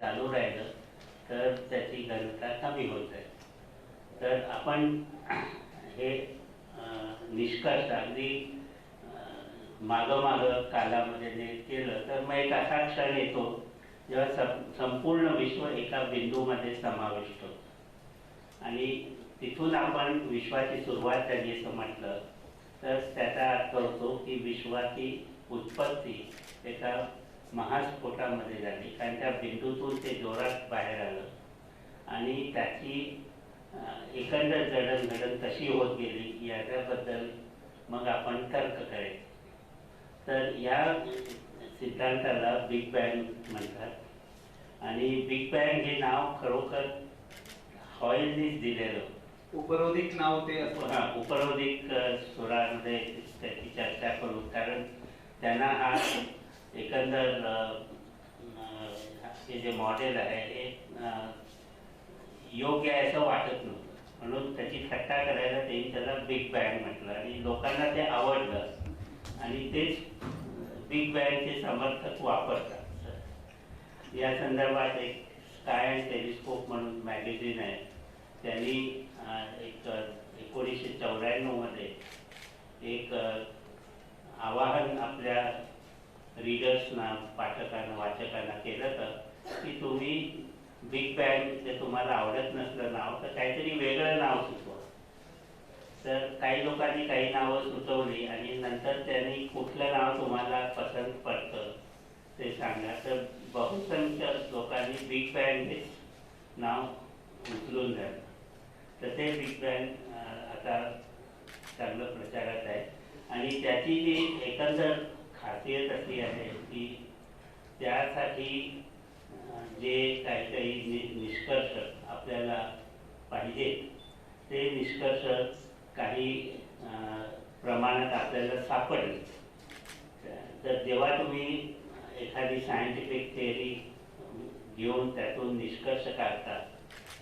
चालू राहिलं तर त्याची घनता कमी होत आहे. तर आपण हे निष्कर्ष अगदी मागं कालामध्ये जे केलं तर मग एक असा क्षण येतो जेव्हा संपूर्ण विश्व एका बिंदूमध्ये समाविष्ट होतं आणि तिथून आपण विश्वाची सुरुवात झाली असं म्हटलं तर त्याचा अर्थ होतो की विश्वाची उत्पत्ती एका महास्फोटामध्ये झाली, कारण त्या बिंदूतून ते जोरात बाहेर आलं आणि त्याची एकंदर जडणघडण कशी होत गेली याच्याबद्दल मग आपण तर्क करायचं. तर या सिद्धांताला बिग बँग म्हणतात आणि बिग बँग हे नाव खरोखर हॉयलनीच दिलेलं. उपरोधिक नाव ते उपरोधिक स्वरामध्ये त्याची चर्चा करू, कारण त्यांना हा एकंदर हे जे मॉडेल आहे हे योग्य आहे असं वाटत नव्हतं, म्हणून त्याची थट्टा करायला त्यांनी त्याला बिग बँग म्हटलं आणि लोकांना ते आवडलं आणि तेच बिग बँगचे समर्थक वापरतात. या संदर्भात एक स्काय अँड टेलिस्कोप म्हणून मॅगझिन आहे, त्यांनी एक 1994 मध्ये एक आवाहन आपल्या रीडर्सना, पाठकांना, वाचकांना केलं तर की तुम्ही बिग बँग जे तुम्हाला आवडत नसलं नाव तर काहीतरी वेगळं नाव सुचवा. तर काही लोकांनी काही नावं सुचवली आणि नंतर त्यांनी कुठलं नाव तुम्हाला पसंत पडतं ते सांगा. तर बहुसंख्य लोकांनी बिग बँग हे नाव उचलून झालं. तर ते बिग बँग आता चांगलं प्रचारात आहे आणि त्याची जी एकंदर खासियत अशी आहे की त्यासाठी जे काही निष्कर्ष आपल्याला पाहिजे ते निष्कर्ष काही प्रमाणात आपल्याला सापडले. तर जेव्हा तुम्ही एखादी सायंटिफिक थिअरी घेऊन त्यातून निष्कर्ष काढता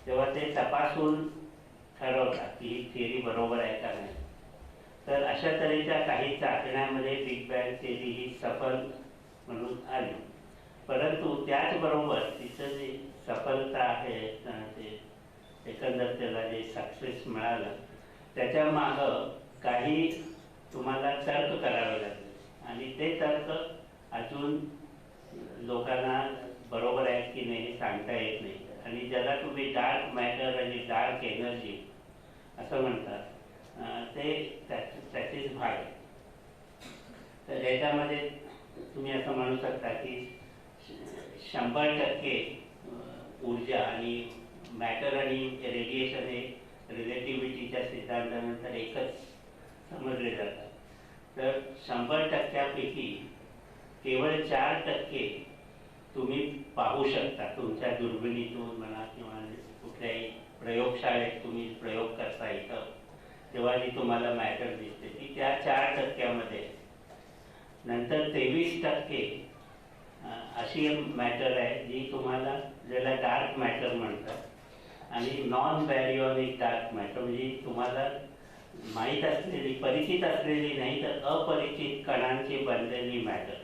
तेव्हा ते तपासून ठरवतात की ही थिअरी बरोबर आहे का नाही. तर अशा तऱ्हेच्या काही चाचण्यामध्ये बिग बँग थिअरी ही सफल म्हणून आली, परंतु त्याचबरोबर तिचं जी सफलता आहे ते एकंदर त्याला जे सक्सेस मिळालं त्याच्या मागं काही तुम्हाला तर्क करावे लागले आणि ते तर्क अजून लोकांना बरोबर आहेत की नाही हे सांगता येत नाही. आणि ज्याला तुम्ही डार्क मॅटर आणि डार्क एनर्जी असं म्हणतात ते त्याचेच भाग आहे. तर याच्यामध्ये तुम्ही असं म्हणू शकता की 100% ऊर्जा आणि मॅटर आणि रेडिएशन हे रिलेटिव्हिटीच्या सिद्धांतानंतर एकच समजले जातात. तर 100%पैकी केवळ 4% तुम्ही पाहू शकता तुमच्या दुर्बिणीतून म्हणा किंवा कुठल्याही प्रयोगशाळेत तुम्ही प्रयोग करता इथं तेव्हा जी तुम्हाला मॅटर दिसते ती त्या 4%मध्ये. नंतर 23% अशी मॅटर आहे जी तुम्हाला ज्याला डार्क मॅटर म्हणतात आणि नॉन बॅरिओनिक डार्क मॅटर म्हणजे तुम्हाला माहीत असलेली, परिचित असलेली नाही तर अपरिचित कणांची बनलेली मॅटर,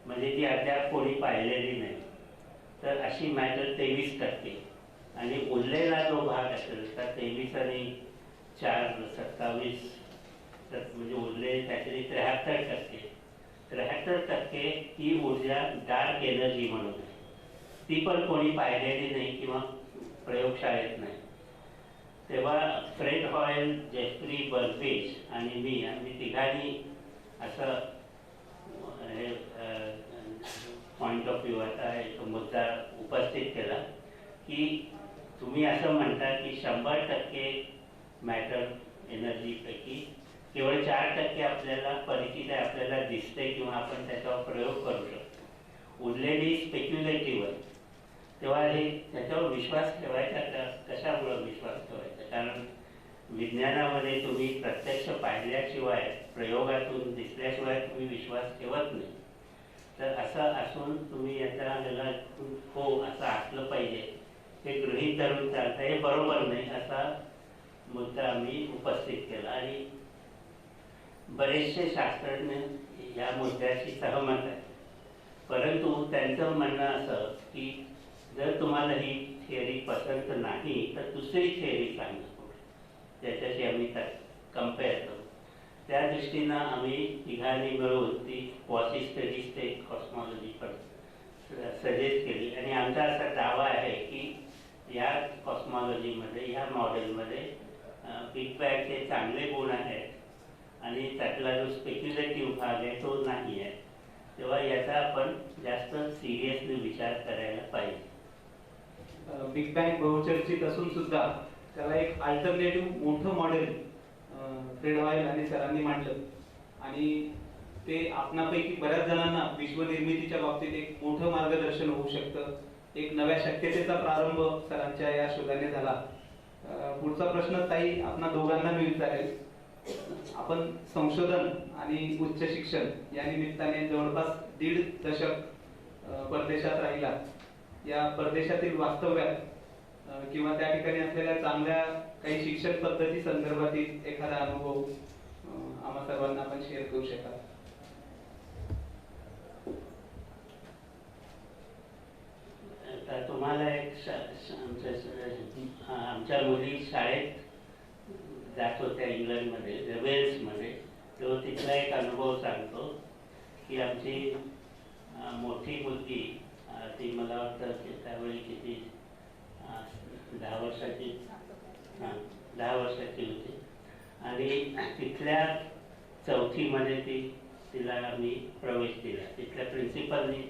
म्हणजे ती अद्याप कोणी पाहिलेली नाही. तर अशी मॅटर 23% आणि उरलेला जो भाग असेल तर 23 आणि 4 27 म्हणजे उरले काहीतरी 73%. 73% ही ऊर्जा डार्क एनर्जी म्हणून आहे, ती पण कोणी पाहिलेली नाही किंवा प्रयोगशाळेत नाही. तेव्हा फ्रेड हॉयल, जेफ्री बर्बेज आणि मी आम्ही तिघांनी असं हे पॉईंट ऑफ व्ह्यू आता एक मुद्दा उपस्थित केला की तुम्ही असं म्हणता की 100% मॅटर एनर्जीपैकी केवळ 4% आपल्याला परिचित आहे, आपल्याला दिसते किंवा आपण त्याच्यावर प्रयोग करू शकतो. उरलेली स्पेक्युलेटिव्ह आहे. तेव्हा हे त्याच्यावर विश्वास ठेवायचा का, कशामुळे विश्वास ठेवायचा? कारण विज्ञानामध्ये तुम्ही प्रत्यक्ष पाहिल्याशिवाय, प्रयोगातून दिसल्याशिवाय तुम्ही विश्वास ठेवत नाही. तर असं असून तुम्ही याला हो असं असलं पाहिजे हे गृहीत धरून चालतं, हे बरोबर नाही असा मुद्दा आम्ही उपस्थित केला आणि बरेचसे शास्त्रज्ञ या मुद्द्याशी सहमत आहेत. परंतु त्यांचं म्हणणं असं की जर तुम्हाला ही थिअरी पसंत नाही तर दुसरी थिअरी सांगा त्याच्याशी आम्ही कम्पेअर करू. त्या दृष्टीनं आम्ही तिघांनी मिळून ती क्वासी स्टडी स्टेट कॉस्मॉलॉजी पण सजेस्ट केली आणि आमचा असा दावा आहे की या कॉस्मॉलॉजीमध्ये ह्या मॉडेलमध्ये बिग बॅगचे चांगले गुण आहेत आणि त्यातला जो स्पेक्युलेटिव्ह भाग आहे तो नाही आहे. तेव्हा याचा आपण जास्त सिरियसली विचार करायला पाहिजे. बिग बँग बहुचर्चित असून सुद्धा त्याला एक अल्टरनेटिव्ह मोठं मॉडेल फ्रेड हॉयल आणि सरांनी मांडलं आणि ते आपणापैकी बऱ्याच जणांना विश्वनिर्मितीच्या बाबतीत एक मोठं मार्गदर्शन होऊ शकतं. एक नव्या शक्यतेचा प्रारंभ सरांच्या या शोधाने झाला. पुढचा प्रश्न ताई आपणा दोघांना मी विचारेल. आपण संशोधन आणि उच्च शिक्षण या निमित्ताने जवळपास 1.5 दशक परदेशात राहिला. या परदेशातील वास्तव्यात किंवा त्या ठिकाणी असलेल्या चांगल्या काही शिक्षण पद्धती संदर्भातील एखादा अनुभव आम्हा सर्वांना आपण शेअर करू शकाल? तुम्हाला एक आमच्या मुली शाळेत जात होत्या इंग्लंडमध्ये, वेल्समध्ये. तो तिथला एक अनुभव सांगतो की आमची मोठी मुलगी ती मला वाटतं की त्यावेळी किती 10 वर्षाची 10 वर्षाची होती आणि तिथल्या 4थीमध्ये तिला आम्ही प्रवेश दिला. तिथल्या प्रिन्सिपलनी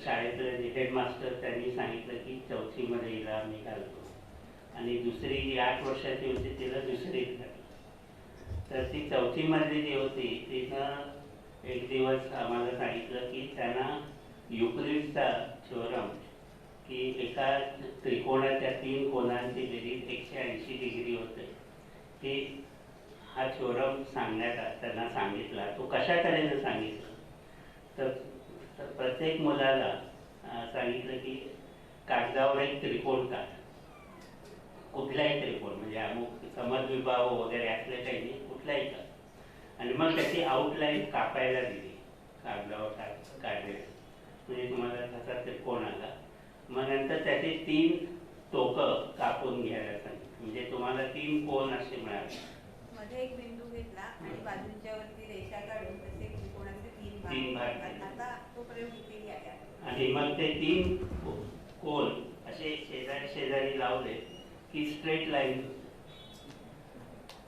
शाळेतले हेडमास्टर त्यांनी सांगितलं की 4थीमध्ये हिला आम्ही घालतो आणि दुसरी जी 8 वर्षाची होती तिला दुसरीत घातलं. तर ती 4थीमधली जी होती तिनं एक दिवस आम्हाला सांगितलं की त्यांना युक्लिडचा थ्योरम की एका त्रिकोणाच्या 3 कोनांची बेरीज 180 डिग्री होते की हा थ्योरम सांगण्यात त्यांना सांगितला. तो कशा तऱ्हेनं सांगितलं तर प्रत्येक मुलाला सांगितलं की कागदावर एक त्रिकोण काढ, कुठलाही त्रिकोण म्हणजे अमुक समद्विबाहू वगैरे असले काही नाही, कुठलाही काढ आणि मग त्याची आउटलाईन कापायला दिली कागदावर काढले म्हणजे तुम्हाला तसा त्रिकोण आला. मग नंतर त्याची 3 टोकं कापून घ्यायला सांगितलं म्हणजे तुम्हाला 3 कोण असे मिळाले. मध्ये एक बिंदू घेतला आणि बाजूच्या वरती रेषा काढून तसे त्रिकोणाचे 3 भाग. आता तो प्रयोग केली आहे आणि मग ते 3 कोण असे शेजारी शेजारी लावले की स्ट्रेट लाईन,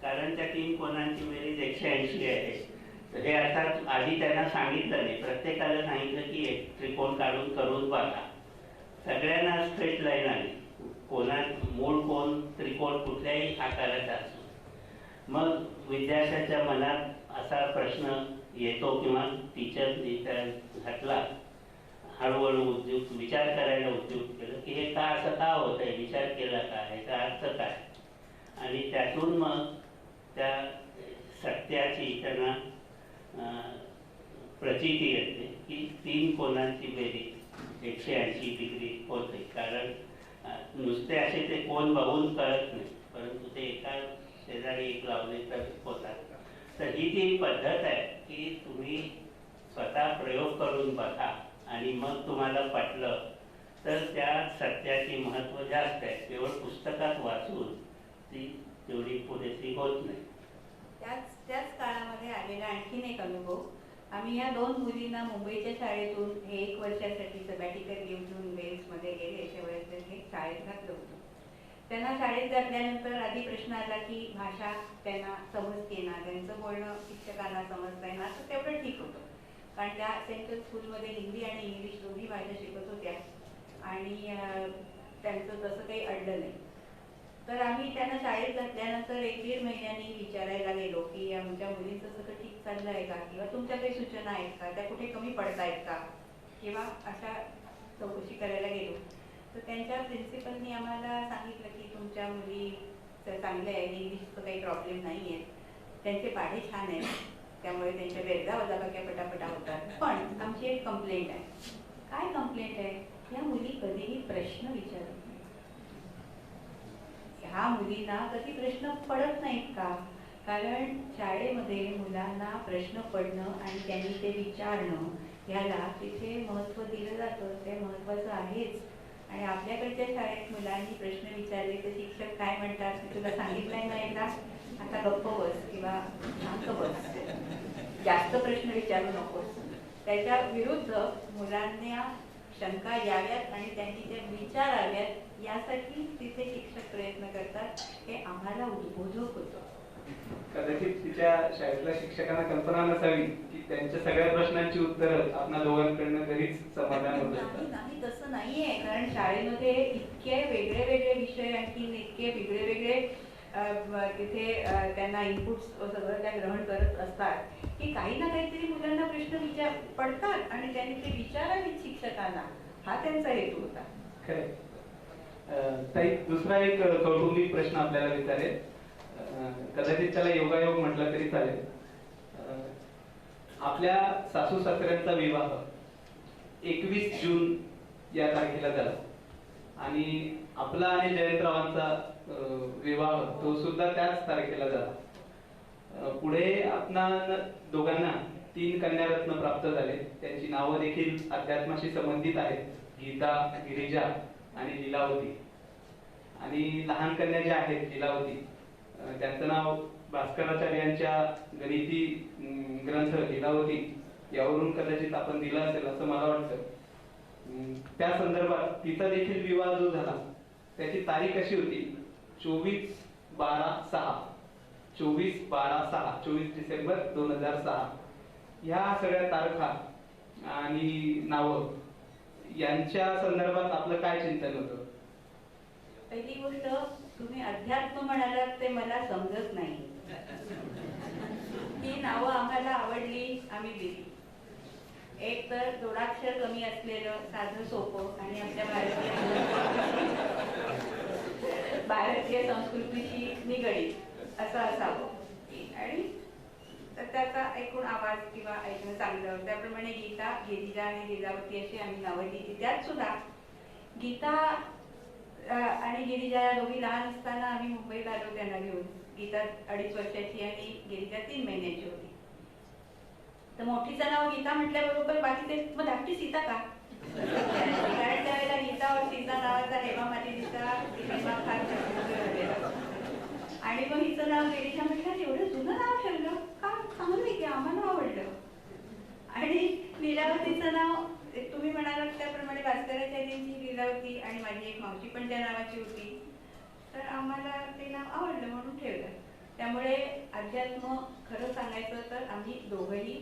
कारण त्या 3 कोणांची बेरीज 180 आहे. तर हे अर्थात आधी त्यांना सांगितलं नाही, प्रत्येकाला सांगितलं की एक त्रिकोण काढून करून बघा. सगळ्यांना स्ट्रेट लाईन आली. मूळ कोण त्रिकोण कुठल्याही आकाराचा असो. मग विद्यार्थ्याच्या मनात असा प्रश्न येतो किंवा टीचरनी त्या घातला, हळूहळू विचार करायला उद्योग केलं की हे का असं का होत आहे, विचार केला का, ह्याचा अर्थ काय. आणि त्यातून मग त्या सत्याची त्यांना प्रचिती येते की 3 कोणांची बेरीज 180 डिग्री होते. कारण नुसते असे ते कोण बघून कळत नाही, परंतु ते एका शेजारी एक लावले तर होतात. तर ही जी पद्धत आहे की तुम्ही स्वतः प्रयोग करून बघा आणि मग तुम्हाला पटलं तर त्या सत्याची महत्त्व जास्त आहे. केवळ पुस्तकात वाचून ती तेवढी पुरेशी होत नाही. त्याच काळामध्ये आलेला आणखीन एक अनुभव. आम्ही या 2 मुलींना मुंबईच्या शाळेतून 1 वर्षासाठी सबॅटिकल घेऊन वेल्समध्ये गेले. शाळेत घातलं होतं. त्यांना शाळेत घातल्यानंतर आधी प्रश्न आला की भाषा त्यांना समजते ना, त्यांचं बोलणं शिक्षकांना समजतंय ना. तर तेवढं ठीक होतं कारण त्या सेंट्रल स्कूलमध्ये हिंदी आणि इंग्लिश दोन्ही भाषा शिकत होत्या आणि त्यांचं तसं काही अडलं नाही. तर आम्ही त्यांना शाळेत घातल्यानंतर 1-1.5 महिन्यांनी विचारायला गेलो की आमच्या मुलींचं सगळं ठीक चाललं आहे का, किंवा तुमच्या काही सूचना आहेत का, त्या कुठे कमी पडतायत का, किंवा अशा चौकशी करायला गेलो. तर त्यांच्या प्रिन्सिपलनी आम्हाला सांगितलं की तुमच्या मुली चांगल्या आहेत, इंग्लिशचं काही प्रॉब्लेम नाही आहे, त्यांचे पाढे छान आहेत, त्यामुळे त्यांच्या बेरगा वजाबाक्या पटापटा होतात. पण आमची एक कंप्लेंट आहे. काय कंप्लेंट आहे? या मुली कधीही प्रश्न विचारत नाही. ह्या मुलींना कधी प्रश्न पडत नाहीत का? कारण शाळेमध्ये मुलांना प्रश्न पडणं आणि त्यांनी ते विचारणं ह्याला तिथे महत्त्व दिलं जातं. ते महत्त्वाचं आहेच. आणि आपल्याकडच्या शाळेत मुलांनी प्रश्न विचारले तर शिक्षक काय म्हणतात, मी तुला सांगितलंय ना एकदा, आता गप्प बस किंवा शांत बस, जास्त प्रश्न विचारू नकोस. त्याच्या विरुद्ध मुलांना शंका याव्यात आणि त्यांनी ते विचाराव्यात यासाठी तिथे शिक्षक प्रयत्न करतात. हे आम्हाला उद्बोधक होतं. कदाचित तिच्या शाळेतल्या शिक्षकांना कल्पना नसावी की त्यांच्या सगळ्या प्रश्नांची उत्तरं आपल्या दोघांकडनं घरीच समाधान होत असतात. नाही, तसं नाहीये. कारण शाळेमध्ये इतके वेगळे वेगळे विषय आणखी इतके वेगळे वेगळे तिथे त्यांना इनपुट्स सगळं त्या ग्रहण करत असतात की काही ना काहीतरी मुलांना प्रश्न पडतात आणि त्यांनी ते विचारावेत शिक्षकांना, हा त्यांचा हेतू होता. खरं. ताई, दुसरा एक कौटुंबिक प्रश्न आपल्याला विचारेल. कदाचित त्याला योगायोग म्हटलं तरी चालेल. आपल्या सासू सासऱ्यांचा विवाह 21 जून या तारखेला झाला आणि आपला आणि जयंतरावांचा विवाह तो सुद्धा त्याच तारखेला झाला. पुढे आपणा दोघांना 3 कन्यारत्न प्राप्त झाले. त्यांची नावं देखील अध्यात्माशी संबंधित आहेत, गीता, गिरिजा आणि लीलावती. आणि लहान कन्या ज्या आहेत लीलावती, त्यांचं नाव भास्कराचार्यांच्या गणिती ग्रंथ लीलावती यावरून कदाचित आपण दिलं असेल असं मला वाटतं. त्या संदर्भात तिचा देखील विवाह जो झाला त्याची तारीख अशी होती 24/12/6 24 डिसेंबर 2006. ह्या सगळ्या तारखा आणि नावं यांच्या संदर्भात आपलं काय चिंतन होतं? पहिली गोष्ट, तुम्ही अध्यात्म म्हणालात ते मला समजत नाही. ही नावं आम्हाला आवडली, आम्ही दिली. एक तर जोडाक्षर कमी असलेलं साधं सोपं आणि आपल्या भारतीय संस्कृतीशी निगडीत असं असावं आणि त्याचा एकूण आवाज किंवा ऐकणं चांगलं. त्याप्रमाणे गीता, गिरिजा आणि लीलावती अशी आम्ही नावं दिली. त्यात सुद्धा गीता आणि गिरिजा या दोघी लहान असताना आम्ही मुंबईत आलो त्यांना घेऊन. गीता 2.5 वर्षाची आणि गिरिजा 3 महिन्याची होती. तर मोठीचं नाव गीता म्हटल्याबरोबर बाकीचे मग धाकटी सीता का? कारण त्यावेळेला गीता और सीता नावाचा हेमा मालिनीचा सिनेमा फार प्रसिद्ध झालेला. आणि मग हिचं नाव गिरिजा म्हटलं, एवढं जुनं नाव ठेवलं का? चांगलं आहे की, आम्हाला आवडलं. आणि लीलावतीचं नाव तुम्ही म्हणालात त्याप्रमाणे भास्कराचार्यांची लीलावती आणि माझी एक मावशी पण त्या नावाची होती, तर आम्हाला ते नाव आवडलं म्हणून ठेवलं. त्यामुळे अध्यात्म खरं सांगायचं तर आम्ही दोघंही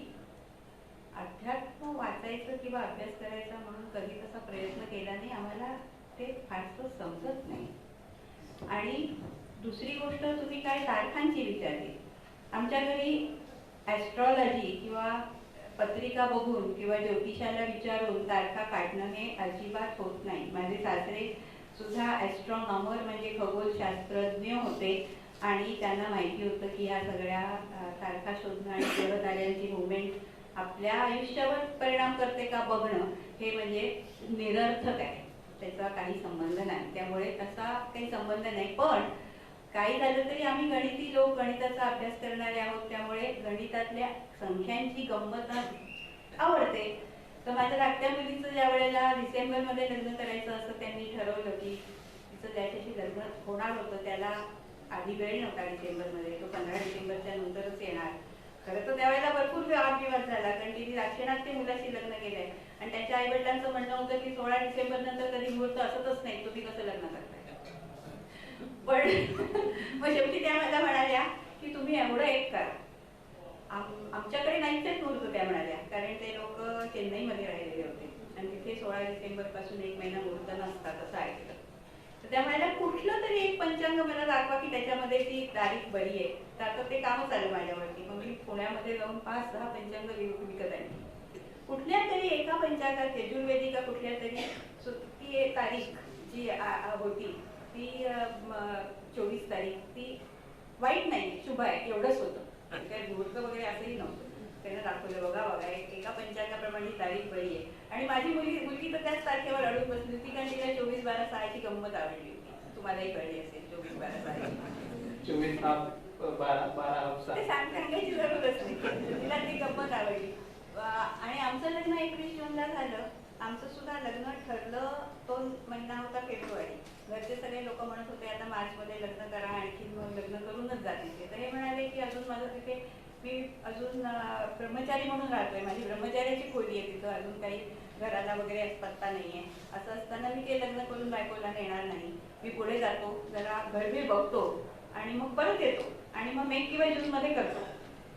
अध्यात्म वाचायचं किंवा अभ्यास करायचा म्हणून कधी तसा प्रयत्न केला नाही. आम्हाला ते फारसं समजत नाही. आणि दुसरी गोष्ट, तुम्ही काय तारखांची विचारली. आमच्या घरी ॲस्ट्रॉलॉजी किंवा पत्रिका बघून किंवा ज्योतिषाला विचारून तारखा काढणं हे अजिबात होत नाही. माझे सासरे सुद्धा ॲस्ट्रॉनॉमर म्हणजे खगोलशास्त्रज्ञ होते आणि त्यांना माहिती होतं की ह्या सगळ्या तारखा शोधणं आणि ग्रहताऱ्यांची मुवमेंट आपल्या आयुष्यावर परिणाम करते का बघणं हे म्हणजे निरर्थक आहे, त्याचा काही संबंध नाही. त्यामुळे तसा काही संबंध नाही. पण काही झालं तरी आम्ही गणिती लोक, गणिताचा अभ्यास करणारे आहोत, त्यामुळे गणितातल्या संख्यांची गंमत आवडते. तर माझ्या धाकट्या मुलीचं ज्या वेळेला डिसेंबरमध्ये लग्न करायचं असं त्यांनी ठरवलं की तिचं ज्याच्याशी लग्न होणार होतं त्याला आधी वेळ नव्हता डिसेंबरमध्ये, तो 15 डिसेंबरच्या नंतरच येणार. खरं तर त्यावेळेला भरपूर वादविवाद झाला, कारण तिने दाक्षिणात्य मुलाशी लग्न केलंय आणि त्याच्या आईवडिलांचं म्हणणं होतं की 16 डिसेंबर नंतर कधी मुहूर्त असतच नाही, तुम्ही कसं लग्न करताय. पण मग शेवटी त्या मला म्हणाल्या की तुम्ही एवढं एक करा. आमच्याकडे नाहीच आहेत मुहूर्त त्या म्हणाल्या, कारण ते लोक चेन्नईमध्ये राहिलेले होते आणि तिथे 16 डिसेंबर पासून 1 महिना मुहूर्त नसतात असं ऐकलं. तर त्या म्हणाल्या कुठलं तरी एक पंचांग मला दाखवा की त्याच्यामध्ये ती तारीख बरी आहे. तर आता ते कामच आलं माझ्यावरती. मग मी पुण्यामध्ये जाऊन 5-6 पंचांग विकत आणली. कुठल्या तरी एका पंचांगात यजुर्वेदी का कुठल्या तरी ती तारीख जी होती ती 24 तारीख ती वाईट नाही, शुभ आहे एवढंच होतं. काय मुहूर्त वगैरे असंही नव्हतं. त्यानं दाखवलं बघा एका पंचांगाप्रमाणे तारीख बरी आहे. आणि माझी मुलगी तर त्याच तारखेवर अडून बसली होती, कारण तिला 24/12/6 गंमत आवडली होती. तुम्हालाही कळली असेल 24/12/6. 24/12/6 ते सांगायची जरूरच नाही, तिला ती गंमत आवडली. आणि आमचं लग्न 21 जूनला झालं. आमचं सुद्धा लग्न ठरलं 2 महिना होता फेब्रुवारी. घरचे सगळे लोक म्हणत होते आता मार्चमध्ये लग्न करा, आणखी मग लग्न करूनच जातील. तर हे म्हणाले की अजून माझं तिथे मी अजून ब्रह्मचारी म्हणून राहतोय, माझी ब्रह्मचार्याची खोली आहे तिथं, अजून काही घराला वगैरे पत्ता नाहीये. असं असताना मी ते लग्न करून बायकोला नेणार नाही. मी पुढे जातो, जरा घरबीर बघतो आणि मग परत येतो आणि मग मे किंवा जूनमध्ये करतो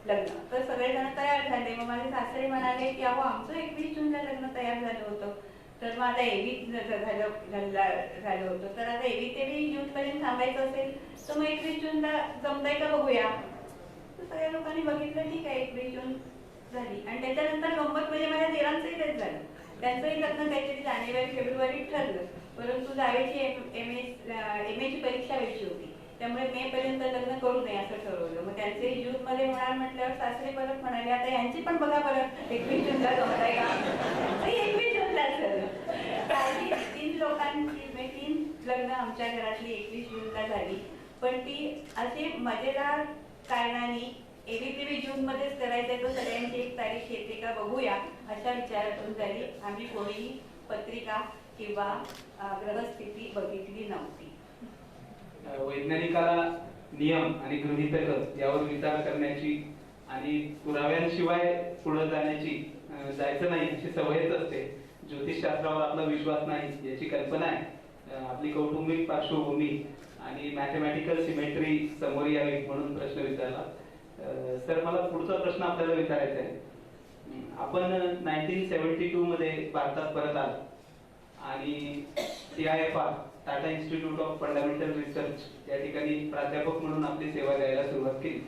लग्न. तर सगळेजण तयार झाले. मग माझे सासरे म्हणाले की अहो आमचं 21 जूनला लग्न तयार झालं होतं, तर मग आता 21 झालं होतं, तर आता 21 जून पर्यंत थांबायचं असेल तर मग 21 जूनला जमताय का बघूया. तर सगळ्या लोकांनी बघितलं, ठीक आहे 21 जून झाली. आणि त्याच्यानंतर गंमत म्हणजे माझ्या देरांचंही तेच झालं. त्यांचंही लग्न काहीतरी जानेवारी फेब्रुवारीत ठरलं, परंतु जावेची एम एची परीक्षा व्हायची होती, त्यामुळे मे पर्यंत लग्न करू नये असं ठरवलं. मग त्यांचे जून मध्ये होणार म्हटल्यावर सासरे परत म्हणाले आता यांची पण बघा परत 21 जूनला जमताय का. 21 जूनला झाली. 3 लोकांची 3 लग्न आमच्या घरातली 21 जूनला झाली. पण ती अशी मजेदार कारणाने 21 जून मध्येच करायचंय, तर सगळ्यांची एक तारीख येते का बघूया अशा विचारातून झाली. आम्ही कोणीही पत्रिका किंवा ग्रहस्थिती बघितली नव्हती. वैज्ञानिकाला नियम आणि गृहीतक यावर विचार करण्याची आणि पुराव्यांशिवाय पुढे जायचं नाही अशी सवयच असते. ज्योतिषशास्त्रावर आपला विश्वास नाही याची कल्पना आहे. आपली कौटुंबिक पार्श्वभूमी आणि मॅथमॅटिकल सिमेट्री समोर यावी म्हणून प्रश्न विचारला. सर, मला पुढचा प्रश्न आपल्याला विचारायचा आहे. आपण 1972 मध्ये भारतात परत आलो आणि CIFR Tata institute of fundamental research या ठिकाणी प्राध्यापक म्हणून आपली सेवा द्यायला सुरुवात केली.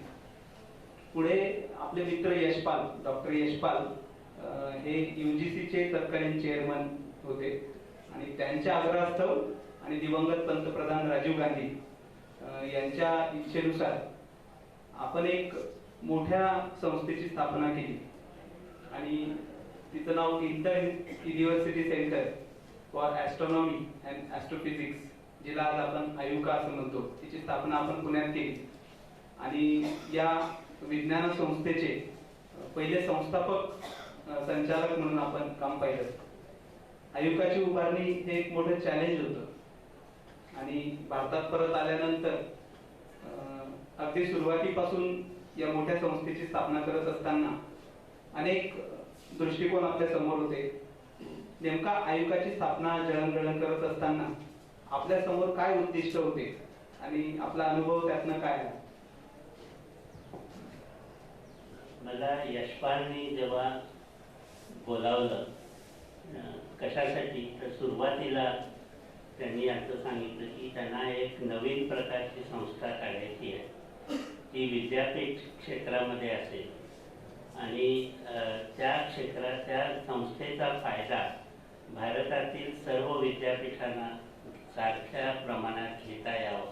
पुढे आपले मित्र यशपाल, डॉक्टर यशपाल हे UGCचे तत्कालीन चेअरमन होते आणि त्यांच्या आग्रहास्तव आणि दिवंगत पंतप्रधान राजीव गांधी यांच्या इच्छेनुसार आपण एक मोठ्या संस्थेची स्थापना केली आणि तिचं नाव inter university centre for astronomy and astrophysics, जिला आज आपण आयुका असं म्हणतो, तिची स्थापना आपण पुण्यात केली. आणि या विज्ञान संस्थेचे पहिले संस्थापक संचालक म्हणून आपण काम पाहिलं. आयुकाची उभारणी हे एक मोठं चॅलेंज होतं आणि भारतात परत आल्यानंतर अगदी सुरुवातीपासून या मोठ्या संस्थेची स्थापना करत असताना अनेक दृष्टिकोन आपल्या समोर होते. नेमका आयुकाची स्थापना जळणघळण करत असताना आपल्या समोर काय उद्दिष्ट होते आणि आपला अनुभव त्यातनं काय आला? मला यशपालनी जेव्हा बोलावलं कशासाठी, तर सुरुवातीला त्यांनी असं सांगितलं की त्यांना एक नवीन प्रकारची संस्था काढायची आहे, ती विद्यापीठ क्षेत्रामध्ये असेल आणि त्या संस्थेचा फायदा भारतातील सर्व विद्यापीठांना सारख्या प्रमाणात घेता यावं,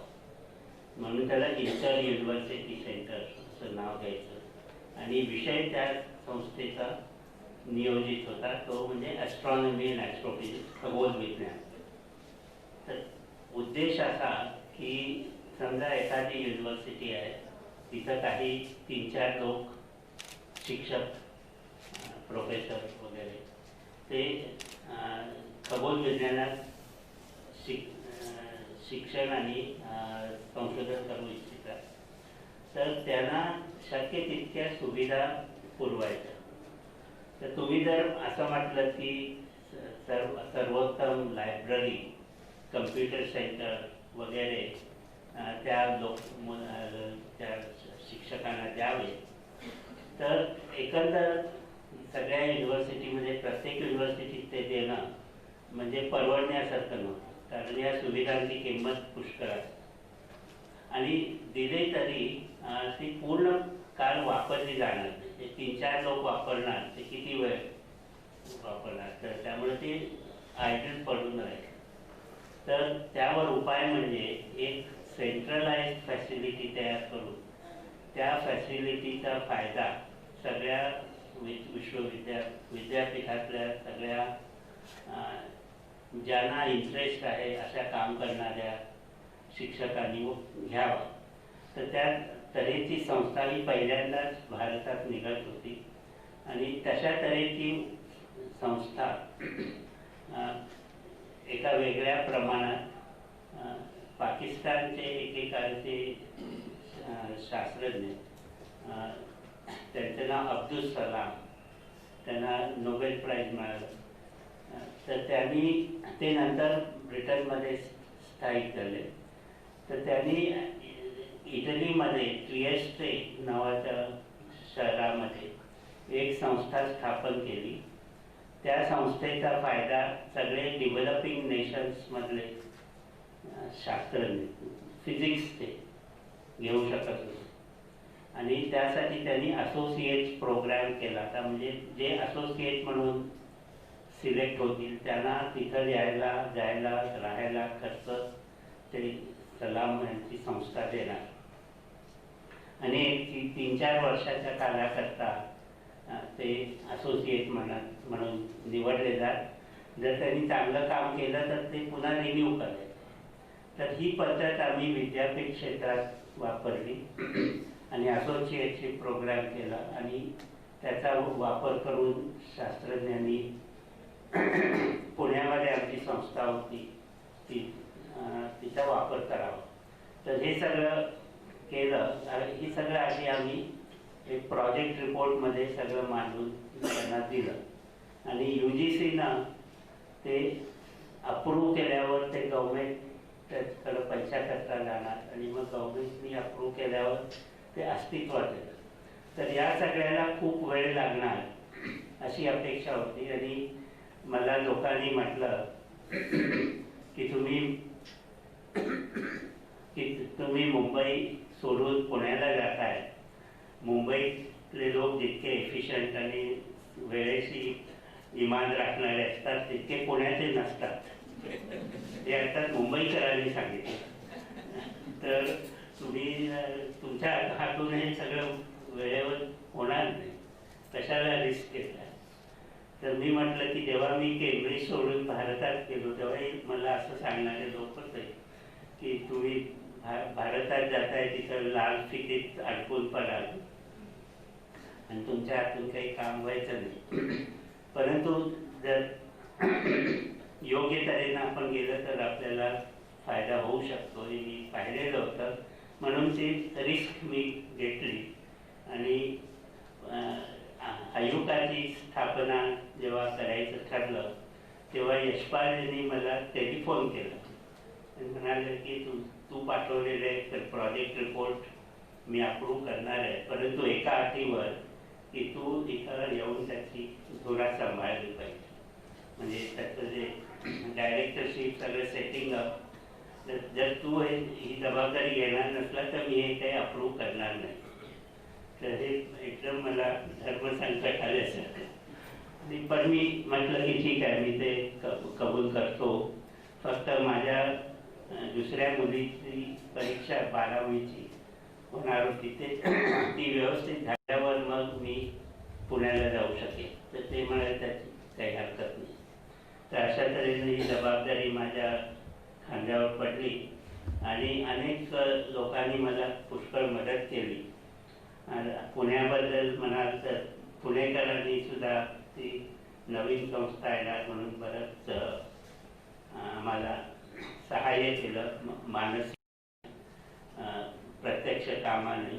म्हणून त्याला इंटर युनिव्हर्सिटी सेंटर असं नाव द्यायचं. आणि विषय त्या संस्थेचा नियोजित होता तो म्हणजे ॲस्ट्रॉनॉमी अँड ॲस्ट्रोफिजिक्स, खगोल विज्ञान. तर उद्देश असा की समजा एखादी युनिव्हर्सिटी आहे, तिथं काही 3-4 लोक शिक्षक, प्रोफेसर वगैरे ते खगोल विज्ञानात शिक्षण आणि संशोधन करू इच्छितात, तर त्यांना शक्य तितक्या सुविधा पुरवायच्या. तर तुम्ही जर असं म्हटलं की सर्वोत्तम लायब्ररी, कम्प्युटर सेंटर वगैरे त्या शिक्षकांना द्यावे, तर एकंदर सगळ्या युनिव्हर्सिटीमध्ये प्रत्येक युनिव्हर्सिटीत ते देणं म्हणजे परवडण्यासारखं नव्हतं, कारण या सुविधांची किंमत पुष्कळ असते आणि दिले तरी ती पूर्ण काळ वापरली जाणार नाही. 3-4 लोक वापरणार, ते किती वेळ वापरणार, तर त्यामुळे ते आयडल पडून राहील. तर त्यावर उपाय म्हणजे एक सेंट्रलाइज फॅसिलिटी तयार करून त्या फॅसिलिटीचा फायदा सगळ्या विद्यापीठातल्या सगळ्या ज्यांना इंटरेस्ट आहे अशा काम करणाऱ्या शिक्षकांनी घ्यावा. तर त्या तऱ्हेची संस्था ही पहिल्यांदाच भारतात निघत होती आणि तशा तऱ्हेची संस्था एका वेगळ्या प्रमाणात पाकिस्तानचे एकेकाळचे शास्त्रज्ञ, त्यांचं नाव अब्दुल सलाम, त्यांना नोबेल प्राईज मिळालं. तर त्यांनी ते नंतर ब्रिटनमध्ये स्थायिक झाले. तर त्यांनी इटलीमध्ये ट्रिएस्टे नावाच्या शहरामध्ये एक संस्था स्थापन केली. त्या संस्थेचा फायदा सगळे डेव्हलपिंग नेशन्समधले शास्त्रज्ञ, फिजिक्सचे घेऊ शकत होते. आणि त्यासाठी त्यांनी असोसिएट प्रोग्राम केला. आता म्हणजे जे असोसिएट म्हणून सिलेक्ट होतील त्यांना तिथं जायला राहायला खर्च ते सलाम यांची संस्था देणार. आणि 3-4 वर्षाच्या कालाकरता ते असोसिएट म्हणून निवडले जात. जर त्यांनी चांगलं काम केलं तर ते पुन्हा रिन्यू करायचे. तर ही पद्धत आम्ही विद्यापीठ क्षेत्रात वापरली आणि असोसिएटचे प्रोग्राम केला आणि त्याचा वापर करून शास्त्रज्ञांनी पुण्यामध्ये आमची संस्था होती तिचा वापर करावा. तर हे सगळं केलं. ही सगळं आधी आम्ही एक प्रोजेक्ट रिपोर्टमध्ये सगळं मांडून त्यांना दिलं आणि UGCनं ते अप्रूव्ह केल्यावर ते गव्हर्नमेंट त्याच्याकडं पैशाकरता जाणार आणि मग गव्हर्नमेंटनी अप्रूव्ह केल्यावर ते अस्तित्वात येतं. तर या सगळ्याला खूप वेळ लागणार अशी अपेक्षा होती. आणि मला लोकांनी म्हटलं की तुम्ही मुंबई सोडून पुण्याला जाताय. मुंबईतले लोक जितके एफिशियंट आणि वेळेशी इमान राखणारे असतात तितके पुण्याचे नसतात. हे अर्थात मुंबईकरांनी सांगितलं. तर तुम्ही तुमच्या हातून हे सगळं वेळेवर होणार नाही, कशाला रिस्क घेताय. तर मी म्हटलं की जेव्हा मी केम्ब्रिज सोडून भारतात गेलो तेव्हाही मला असं सांगणारे लोक होते की तुम्ही भारतात जाताय तिथं लाल फितीत अडकून पडाल आणि तुमच्या हातून काही काम व्हायचं नाही. परंतु जर योग्य तऱ्हेनं आपण गेलं तर आपल्याला फायदा होऊ शकतो हे मी पाहिलेलं होतं. म्हणून ती रिस्क मी घेतली आणि आयुकाची स्थापना जेव्हा करायचं ठरलं तेव्हा यशपाल यांनी मला टेलिफोन केला आणि म्हणाले की तू पाठवलेले प्रोजेक्ट रिपोर्ट मी अप्रूव्ह करणार आहे, परंतु एका अटीवर की तू इथं येऊन त्याची धुरा सांभाळली पाहिजे. म्हणजे त्याचं जे डायरेक्टरशिप सगळं सेटिंग अप, जर तू ही जबाबदारी घेणार नसला तर मी हे काही अप्रूव्ह करणार नाही. तर हे एकदम मला धर्मसंकट आल्यासारखं. पण मी म्हटलं की ठीक आहे, मी ते कबूल करतो. फक्त माझ्या दुसऱ्या मुलीची परीक्षा 12वीची होणार होती, ती व्यवस्थित झाल्यावर मग मी पुण्याला जाऊ शकेल. तर ते म्हणाले त्याची काही हरकत नाही. तर अशा तऱ्हेने ही जबाबदारी माझ्या खांद्यावर पडली आणि अनेक लोकांनी मला पुष्कळ मदत केली. पुण्याबद्दल म्हणाल तर पुणेकरांनी सुद्धा ती नवीन संस्था येणार म्हणून बरंच आम्हाला सहाय्य केलं. मानसिक प्रत्यक्ष कामाने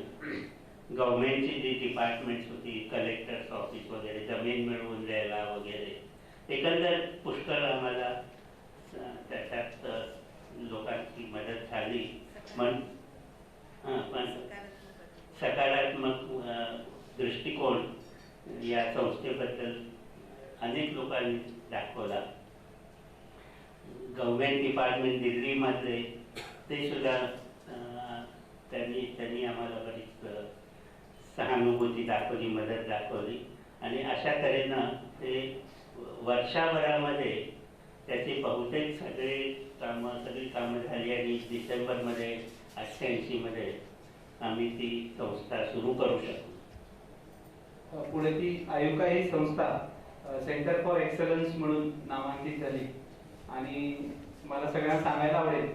गव्हर्नमेंटची जी डिपार्टमेंट्स होती, कलेक्टर्स ऑफिस वगैरे, जमीन मिळवून द्यायला वगैरे, एकंदर पुष्कळ आम्हाला त्याच्यात लोकांची मदत झाली. पण सकारात्मक दृष्टिकोन या संस्थेबद्दल अनेक लोकांनी दाखवला. गव्हर्नमेंट डिपार्टमेंट दिल्लीमधले ते सुद्धा त्यांनी आम्हाला बरीच सहानुभूती दाखवली, मदत दाखवली आणि अशा तऱ्हेनं ते वर्षभरामध्ये त्याची बहुतेक सगळी कामं झाली आणि डिसेंबरमध्ये 88मध्ये आम्ही ती संस्था सुरू करू शकलो. पुढे ती आयुका ही संस्था सेंटर फॉर एक्सलन्स म्हणून नामांकित झाली आणि मला सगळ्यांना सांगायला आवडेल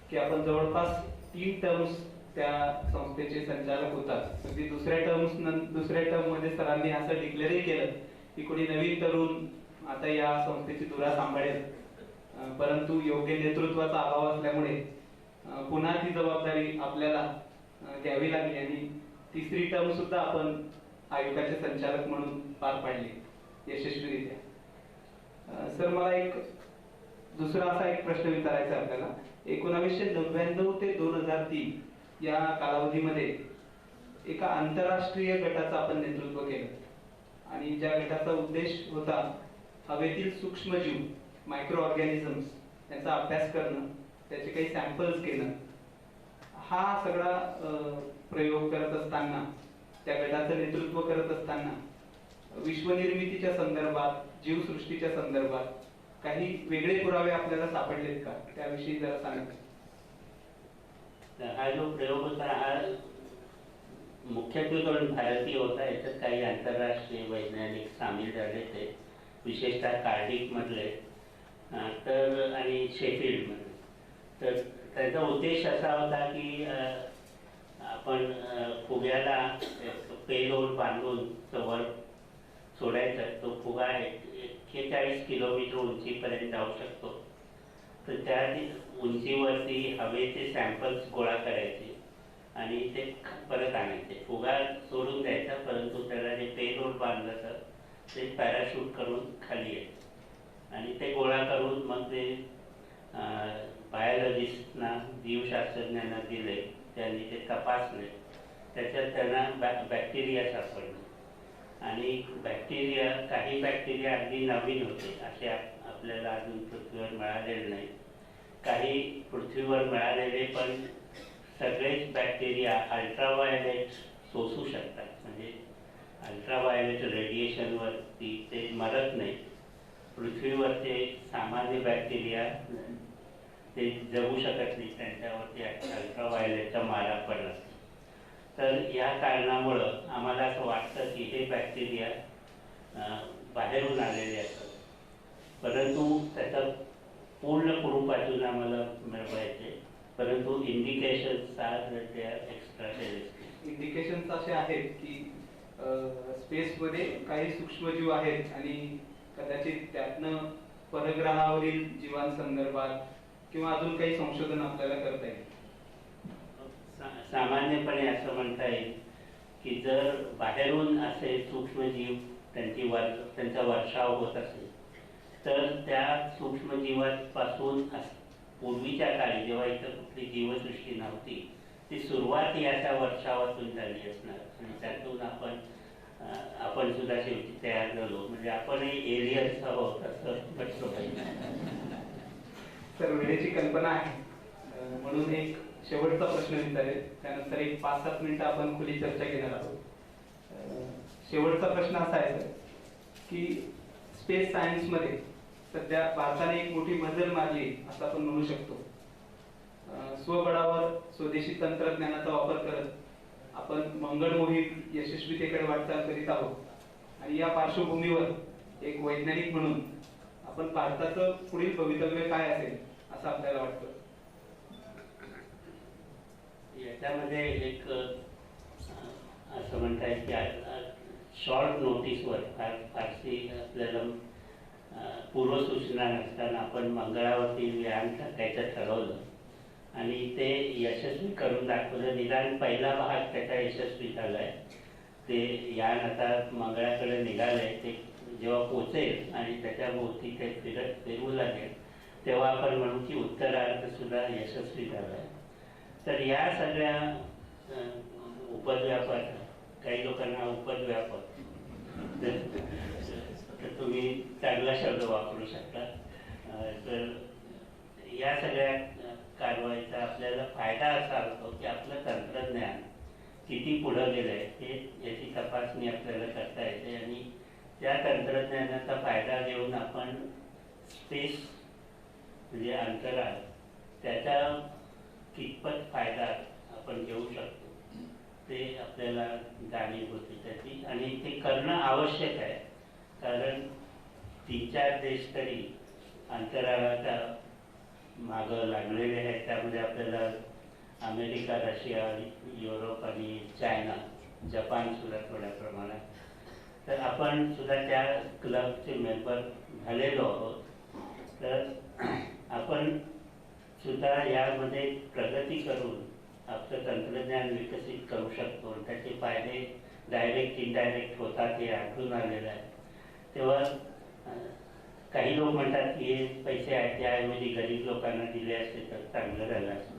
की आपण जवळपास 3 टर्म्स त्या संस्थेचे संचालक होतात. दुसऱ्या टर्म मध्ये सरांनी असं डिक्लेअरही केलं की कोणी नवीन तरुण आता या संस्थेची धुरा सांभाळेल, परंतु योग्य नेतृत्वाचा अभाव असल्यामुळे पुन्हा ती जबाबदारी आपल्याला घ्यावी लागली आणि तिसरी टर्म सुद्धा आपण आयोगाचे संचालक म्हणून पार पाडली यशस्वीरित्या. सर, मला एक दुसरा असा एक प्रश्न विचारायचा आहे आपल्याला. 1999 ते 2003 या कालावधीमध्ये एका आंतरराष्ट्रीय गटाचं आपण नेतृत्व केलं आणि ज्या गटाचा उद्देश होता हवेतील सूक्ष्मजीव, मायक्रो ऑर्गॅनिझम्स यांचा अभ्यास करणं, त्याचे काही सॅम्पल्स घेणं. हा सगळा प्रयोग करत असताना, त्या गटाचं नेतृत्व करत असताना विश्वनिर्मितीच्या संदर्भात, जीवसृष्टीच्या संदर्भात काही वेगळे पुरावे आपल्याला सापडलेत का? त्याविषयी जरा सांगा. हा जो प्रयोग होता हा मुख्यत्वे करून भारतीय होता. याच्यात काही आंतरराष्ट्रीय वैज्ञानिक सामील झाले ते, विशेषतः कार्डिफ मधले तर आणि शेफिल्ड मधले. तर त्याचा उद्देश असा होता की आपण फुग्याला पेलोड बांधून वर सोडायचा. तो फुगा 41 किलोमीटर उंचीपर्यंत जाऊ शकतो. तर त्या उंचीवरती हवेचे सॅम्पल्स गोळा करायचे आणि ते परत आणायचे. फुगा सोडून द्यायचा, परंतु त्याला जे पेलोड बांधलं तर ते पॅराशूट करून खाली यायचं आणि ते गोळा करून मग ते बायोलॉजिस्टना, जीवशास्त्रज्ञांना दिले. त्यांनी ते तपासले. त्याच्यात त्यांना बॅक्टेरिया सापडले आणि बॅक्टेरिया, काही बॅक्टेरिया अगदी नवीन होते, असे आपल्याला अजून पृथ्वीवर मिळालेले नाही. काही पृथ्वीवर मिळालेले, पण सगळेच बॅक्टेरिया अल्ट्राव्हायोलेट शोषू शकतात. म्हणजे अल्ट्राव्हायोलेट रेडिएशनवरती ते मरत नाही. पृथ्वीवरचे सामान्य बॅक्टेरिया ते जगू शकत नाही, त्यांच्यावरती अल्ट्राव्हायोलेटचा मारा पडला. तर या कारणामुळं आम्हाला असं वाटतं की हे बॅक्टेरिया बाहेरून आलेले असतात, परंतु त्याचं पूर्ण प्रूफ अजून आम्हाला मिळवायचे. परंतु indications are extraterrestrial. Indications असे आहेत की स्पेसमध्ये काही सूक्ष्मजीव आहेत आणि कदाचित त्यातनं परग्रहावरील जीवांसंदर्भात किंवा अजून काही संशोधन आपल्याला करता येईल. सामान्यपणे असं म्हणता येईल की जर बाहेरून असे सूक्ष्मजीव त्यांचा वर्षाव होत असेल तर त्या सूक्ष्मजीवांपासून पूर्वीच्या काळी जेव्हा इथं कुठली जीवसृष्टी नव्हती, ती सुरुवात ही अशा वर्षावातून झाली असणार आणि त्यातून आपण सुद्धा शेवटी तयार झालो. म्हणजे आपणही एलियन्स आहोत असं म्हटलं पाहिजे. तर वेळेची कल्पना आहे, म्हणून एक शेवटचा प्रश्न विचारेल, त्यानंतर एक 5-7 मिनिटं आपण खुली चर्चा घेणार आहोत. शेवटचा प्रश्न असा आहे सर की स्पेस सायन्समध्ये सध्या भारताने एक मोठी मजल मारली असं आपण म्हणू शकतो. स्वबळावर स्वदेशी तंत्रज्ञानाचा वापर करत आपण मंगळ मोहीम यशस्वीतेकडे वाटचाल करीत आहोत आणि या पार्श्वभूमीवर एक वैज्ञानिक म्हणून आपण भारताचं पुढील भवितव्य काय असेल असं आपल्याला वाटतं? याच्यामध्ये एक असं म्हणता येईल की शॉर्ट नोटीसवर फारशी आपल्याला पूर्वसूचना नसताना आपण मंगळावरती यान टाकायचं ठरवलं आणि ते यशस्वी करून दाखवलं. निदान पहिला भाग त्याचा यशस्वी झालाय. ते यान आता मंगळाकडे निघालंय. ते जेव्हा पोचेल आणि त्याच्या भोवती ते फिरू लागेल तेव्हा आपण म्हणू की उत्तरार्ध सुद्धा यशस्वी झालाय. तर या सगळ्या उपद्व्यापात, काही लोकांना उपद्व्याप, तर तुम्ही चांगला शब्द वापरू शकता. तर या सगळ्या कारवाईचा आपल्याला फायदा असा होतो की आपलं तंत्रज्ञान किती पुढं गेलंय हे याची तपासणी आपल्याला करता येते आणि त्या तंत्रज्ञानाचा फायदा घेऊन आपण स्पेस म्हणजे अंतराळ त्याचा कितपत फायदा आपण घेऊ शकतो ते आपल्याला जाणीव होते त्याची. आणि ते करणं आवश्यक आहे, कारण 3-4 देश तरी अंतराळाच्या मागं लागलेले आहेत. त्यामध्ये आपल्याला अमेरिका, रशिया, युरोप आणि चायना, जपान सुद्धा थोड्या प्रमाणात. तर आपण सुद्धा त्या क्लबचे मेंबर झालेलो आहोत. तर आपण सुद्धा यामध्ये प्रगती करून आपलं तंत्रज्ञान विकसित करू शकतो. त्याचे फायदे डायरेक्ट इनडायरेक्ट होतात हे आढळून आलेलं आहे. तेव्हा काही लोक म्हणतात की हे पैसे आहेत त्याऐवजी गरीब लोकांना दिले असते तर चांगलं झालं असतं.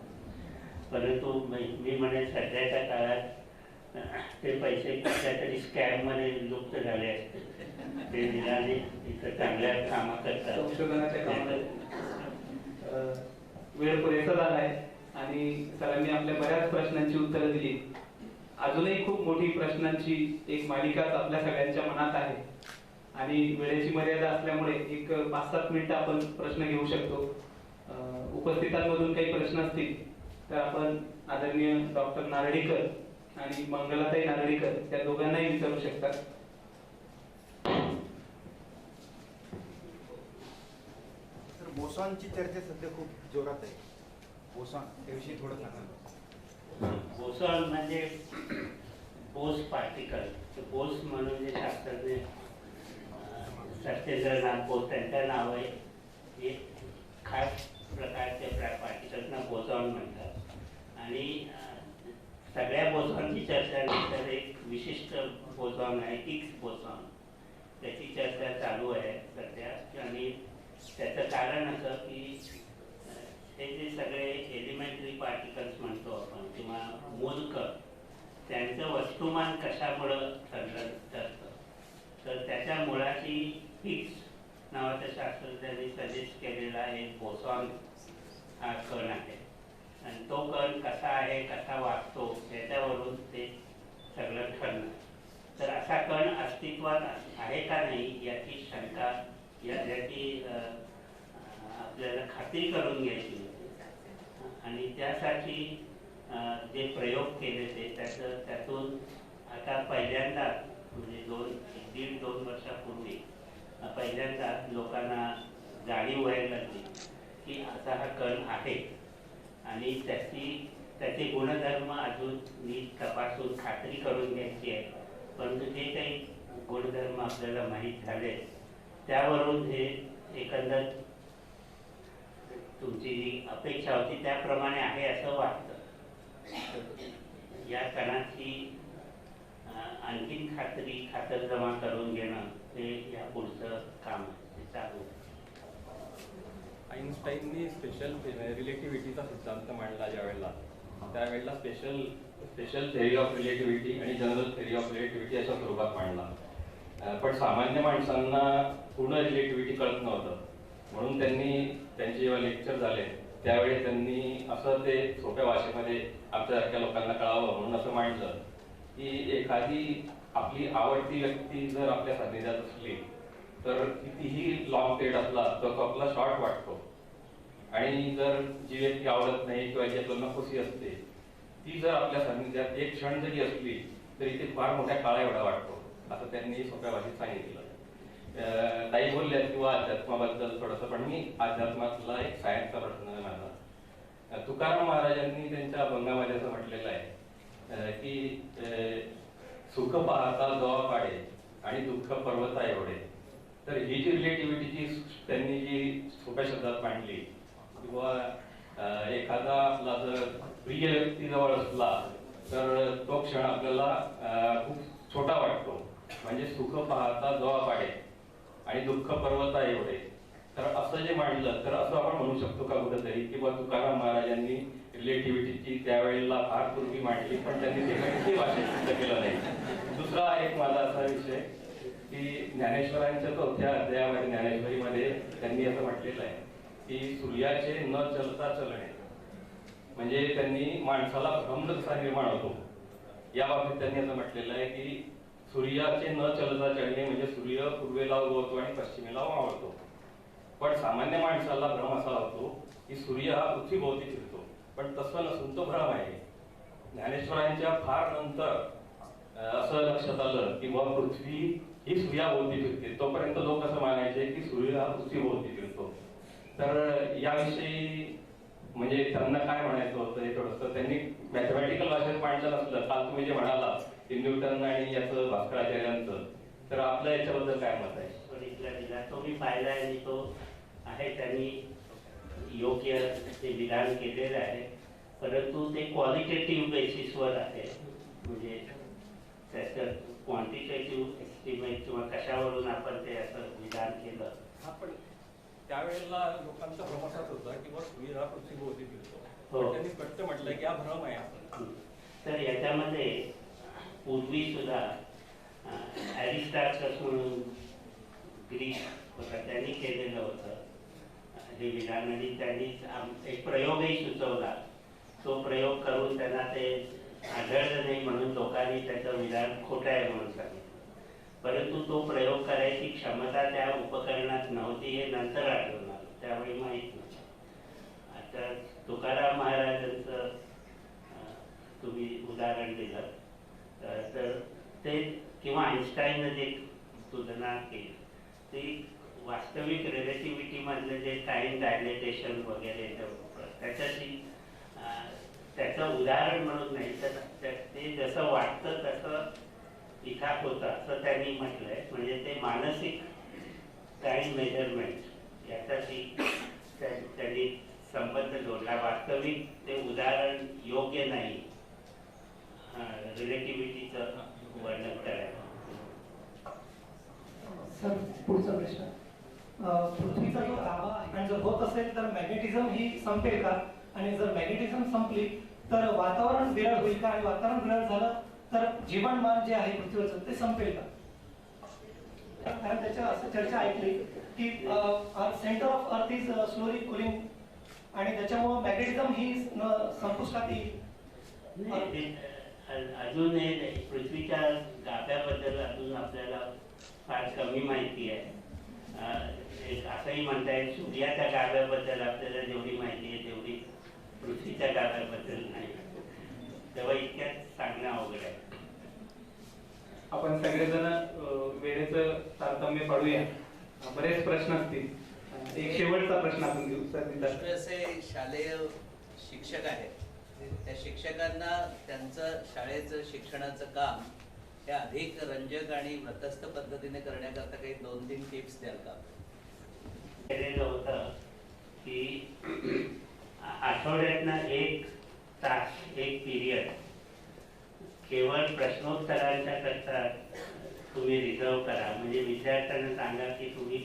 परंतु मी म्हणेन सध्याच्या काळात ते पैसे कुठल्या तरी स्कॅममध्ये लुप्त झाले असते. ते दिल्याने इथं चांगल्या कामं करतात. संशोधनाच्या कामात वेळ पुरेसा झाला आहे आणि सरांनी आपल्या बऱ्याच प्रश्नांची उत्तरं दिली. अजूनही खूप मोठी प्रश्नांची एक मालिकाच आपल्या सगळ्यांच्या मनात आहे आणि वेळेची मर्यादा असल्यामुळे एक 5-7 मिनिटं आपण प्रश्न घेऊ शकतो. उपस्थितांमधून काही प्रश्न असतील तर आपण आदरणीय डॉक्टर नारळीकर आणि मंगलाताई नारळीकर त्या दोघांनाही विचारू शकतात. तर बोसॉनची चर्चा सध्या खूप जोरात आहे. बोसॉन याविषयी थोडं सांगा. बोसॉन म्हणजे बोस पार्टिकल. बोस म्हणून जे शास्त्रज्ञ सत्येंद्रनाथ बोस त्यांचं नाव आहे. हे खास प्रकारच्या पार्टिकल्सना बोसॉन म्हणतात आणि सगळ्या बोसॉनची चर्चा नाही तर एक विशिष्ट बोसॉन आहे हिग्स बोसॉन. त्याची चर्चा चालू आहे सध्या आणि त्याचं कारण असं की हे जे सगळे एलिमेंटरी पार्टिकल्स म्हणतो आपण किंवा मूलकण त्यांचं वस्तुमान कशामुळं ठरतं तर त्याच्या मुळाशी हिग्स नावाच्या शास्त्रज्ञांनी सजेस्ट केलेला एक बोसॉन हा कण आहे आणि तो कण कसा आहे कसा वागतो याच्यावरून ते सगळं ठरलं. तर असा कण अस्तित्वात आहे का नाही याची शंका याची आपल्याला खात्री करून घ्यायची होती आणि त्यासाठी जे प्रयोग केले ते त्यातून आता पहिल्यांदा म्हणजे 1.5-2 वर्षापूर्वी पहिल्यांदा लोकांना जाणीव व्हायला लागली की असा हा कण आहे आणि त्याचे गुणधर्म अजून नीट तपासून खात्री करून घ्यायची आहे. परंतु जे काही गुणधर्म आपल्याला माहीत झाले त्यावरून हे एकंदर तुमची जी अपेक्षा होती त्याप्रमाणे आहे असं वाटतं. या कणाची आणखीन खातरजमा करून घेणं हे या पुढचं काम आहे चालू आहे. आईन्स्टाईननी स्पेशल रिलेटिव्हिटीचा सिद्धांत मांडला ज्यावेळेला त्यावेळेला स्पेशल थेअरी ऑफ रिलेटिव्हिटी आणि जनरल थेअरी ऑफ रिलेटिव्हिटी अशा स्वरूपात मांडला. पण सामान्य माणसांना पूर्ण रिलेटिव्हिटी कळत नव्हतं म्हणून त्यांचे जेव्हा लेक्चर झाले त्यावेळी त्यांनी असं ते सोप्या भाषेमध्ये आमच्यासारख्या लोकांना कळावं म्हणून असं मांडलं की एखादी आपली आवडती व्यक्ती जर आपल्या सान्निध्यात असली तर कितीही लॉंग पिरियड असला तर तो आपला शॉर्ट वाटतो आणि जर जी व्यक्ती आवडत नाही किंवा जी आपल्याला नकोशी असते ती जर आपल्या सान्निध्यात एक क्षण जरी असली तरी ते फार मोठ्या काळा एवढा वाटतो असं त्यांनी सोप्या भाषेत सांगितलं. ताई बोलल्या किंवा अध्यात्माबद्दल थोडंसं पण मी अध्यात्मातला एक सायन्सचा प्रश्न आहे माझा. तुकाराम महाराजांनी त्यांच्या अभंगामध्ये असं म्हटलेलं आहे की सुख पाहता जवा पाडे आणि दुःख पर्वता एवढे. तर ही जी रिलेटिव्हिटीची त्यांनी जी सोप्या शब्दात मांडली किंवा एखादा आपला जर प्रिय व्यक्ती जवळ असला तर तो क्षण आपल्याला खूप छोटा वाटतो म्हणजे सुख पाहता जवा पाडे आणि दुःख पर्वता एवढे. तर असं जे मांडलं तर असं आपण म्हणू शकतो का कुठेतरी की तुकाराम महाराजांनी रिलेटिव्हिटीची त्यावेळेला फार पूर्वी मांडली पण त्यांनी ते काही भाषेत सिद्ध केलं नाही. दुसरा एक माझा असा विषय की ज्ञानेश्वरांच्या 4थ्या अध्यायामध्ये ज्ञानेश्वरीमध्ये त्यांनी असं म्हटलेलं आहे की सूर्याचे न चलता चलणे म्हणजे त्यांनी माणसाला भ्रम कसा निर्माण होतो या बाबतीत त्यांनी असं म्हटलेलं आहे की सूर्याचे न चलता चलणे म्हणजे सूर्य पूर्वेला उगवतो आणि पश्चिमेला मावळतो. पण सामान्य माणसाला भ्रम असा होतो की सूर्य हा पृथ्वीभोवती फिरतो पण तसं नसून तो भ्रम आहे. ज्ञानेश्वरांच्या फार नंतर असं लक्षात आलं की मग पृथ्वी ही सूर्याभोवती फिरते. तोपर्यंत लोक असं मानायचे की सूर्य हा पृथ्वीभोवती फिरतो. तर याविषयी म्हणजे त्यांना काय म्हणायचं होतं हे थोडंसं त्यांनी मॅथमॅटिकल भाषेत मांडलं नसलं. काल तुम्ही जे म्हणाला की न्यूटन आणि याचं भास्कराचार्यांचं तर आपलं याच्याबद्दल काय मत आहे? परीक्षा दिला तो मी पाहिला आणि तो आहे त्यांनी योग्य ते विधान केलेलं आहे, परंतु ते क्वालिटेटिव्ह बेसिसवर आहे. म्हणजे त्याचं क्वांटिटेटिव्ह एस्टिमेट किंवा कशावरून आपण ते असं विधान केलं. हा, पण त्यावेळेला लोकांचा भ्रम असाच होता की सूर्य हा पृथ्वीभोवती फिरतो. हो. त्यांनी स्पष्ट म्हटलं की हा भ्रम आहे असं. तर याच्यामध्ये पूर्वी सुद्धा ॲरिस्टार्कस म्हणून ग्रीक होता, त्यांनी केलेलं होतं हे विधान आणि त्यांनी एक प्रयोगही सुचवला. तो प्रयोग करून त्यांना ते आढळलं नाही म्हणून लोकांनी त्याचं विधान खोटं आहे म्हणून सांगितलं. परंतु तो प्रयोग करायची क्षमता त्या उपकरणात नव्हती हे नंतर आढळून आलं, त्यावेळी माहीत नव्हतं. आता तुकाराम महाराजांचं तुम्ही उदाहरण दिलं तर ते किंवा आईन्स्टाईननं जे तुलना केली ती वास्तविक रिलेटिव्हिटीमधलं जे टाईम डायलेटेशन वगैरे त्याच्याशी त्याचं उदाहरण म्हणून नाही, तर ते जसं वाटतं तसं इथं होतं असं त्यांनी म्हटलंय. म्हणजे ते मानसिक टाईम मेजरमेंट याच्याशी त्यांनी संबंध जोडला. वास्तविक ते उदाहरण योग्य नाही रिलेटिव्हिटीचं वर्णन करायला. सर, पुढचा प्रश्न. पृथ्वीचा जो गाभा आहे आणि जर होत असेल तर मॅग्नेटिझम ही संपेल का? आणि जर मॅग्नेटिझम संपली तर वातावरण विरळ होईल का? आणि वातावरण विरळ झालं तर जीवनमान जे आहे पृथ्वीवरचं ते संपेल का? कारण त्याच्या असं चर्चा ऐकली की centre of earth is slowly cooling आणि त्याच्यामुळे मॅग्नेटिझम ही संपुष्टात येईल. अजून हे पृथ्वीच्या गाभ्याबद्दल अजून आपल्याला फार कमी माहिती आहे. असंही म्हणता येईल सूर्याच्या गाभ्याबद्दल आपल्याला जेवढी माहिती आहे तेवढी पृथ्वीच्या गाभ्याबद्दल नाही. तेव्हा इतक्यात सांगणं अवघड आहे. आपण सगळेजण वेळेचं तारतम्य पाडूया. बरेच प्रश्न असतील. एक शेवटचा प्रश्न आपण घेऊ. सर, असे शालेय शिक्षक आहेत, त्या शिक्षकांना त्यांचं शाळेचं शिक्षणाचं काम हे अधिक रंजक आणि व्रतस्थ पद्धतीने करण्याकरता काही 2-3 टिप्स द्याल का? केलेलं होतं की आठवड्यातनं 1 तास एक पिरियड केवळ प्रश्नोत्तरांच्या करता तुम्ही रिझर्व करा. म्हणजे विद्यार्थ्यांना सांगा की तुम्ही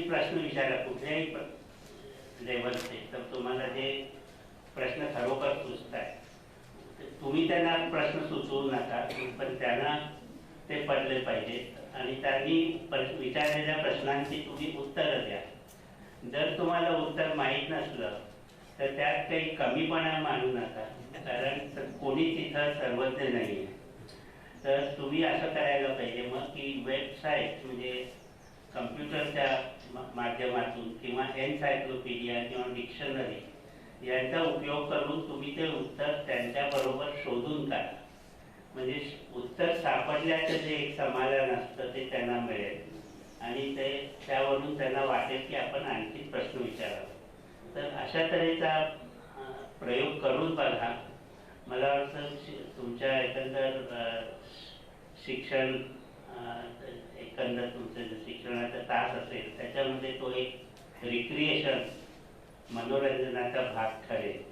प्रश्न विचारा कुठल्याही लेवलचे, तर तुम्हाला जे प्रश्न खरोखर सुचताय तुम्ही त्यांना प्रश्न सुचवू नका, पण त्यांना ते पडले पाहिजेत आणि त्यांनी विचारलेल्या प्रश्नांची तुम्ही उत्तरं द्या. जर तुम्हाला उत्तर माहीत नसलं तर त्यात काही कमीपणा मानू नका, कारण कोणीच इथं सर्वज्ञ नाही आहे. तर तुम्ही असं करायला पाहिजे मग की वेबसाईट म्हणजे कम्प्युटरच्या माध्यमातून किंवा एनसायक्लोपीडिया किंवा डिक्शनरी यांचा उपयोग करून तुम्ही ते उत्तर त्यांच्याबरोबर शोधून काढा. म्हणजे उत्तर सापडल्याचं जे एक समाधान असतं ते त्यांना मिळेल आणि ते त्यावरून त्यांना वाटेल की आपण आणखी प्रश्न विचारावा. तर अशा तऱ्हेचा प्रयोग करून बघा. मला वाटतं तुमच्या एकंदर शिक्षण एकंदर तुमचं जे शिक्षणाचा तास असेल त्याच्यामध्ये तो एक रिक्रिएशन मनोरंजनाचा भाग ठरेल.